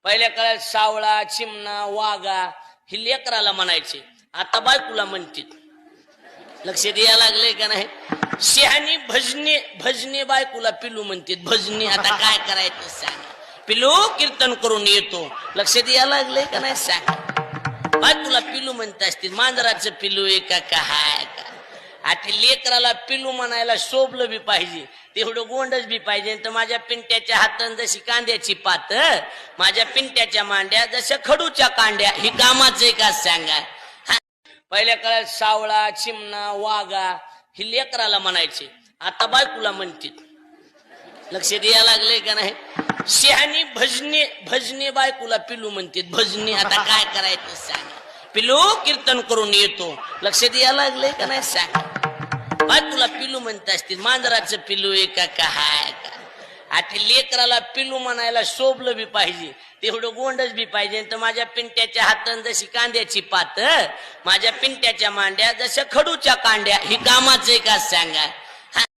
पहिल्या काळात सावळा, चिमणा, वाघा ही लेकराला म्हणायचे, आता बायकोला म्हणतात. लक्ष द्यायला लागले का नाही? शहाणी भजने भजने बायकोला पिलू म्हणतात. भजने आता काय करायचं सांग. पिलू कीर्तन करून येतो. लक्ष द्यायला लागले का नाही? सांग. बायकोला पिलू म्हणत असतील. मांजराचं पिलू आहे का काय का? आता लेकराला पिलू म्हणायला शोभलं बी पाहिजे, तेवढं गोंडच बी पाहिजे. तर माझ्या पिंट्याच्या हातान जशी कांद्याची पात, माझ्या पिंट्याच्या मांड्या जशा खडूच्या कांड्या. ही कामाचं का सांगा. पहिल्या काळात सावळा, चिमणा, वाघा ही लेकराला म्हणायचे, आता बायकोला म्हणतात. लक्ष द्यायला लागले का नाही? शहाणी भजने भजने बायकोला पिलू म्हणतात. भजने आता काय करायचं सांग. पिलू कीर्तन करून येतो. लक्ष द्यायला लागले का नाही? सांग. बायकोला पिलू म्हणत असतील. मांजराचं पिलू आहे का काय का? आता लेकराला पिलू म्हणायला शोभलं बी पाहिजे, तेवढं गोंडच बी पाहिजे. तर माझ्या पिंट्याच्या हातान जशी कांद्याची पात, माझ्या पिंट्याच्या मांड्या जशा खडूच्या कांड्या. ही कामाचं का सांगा.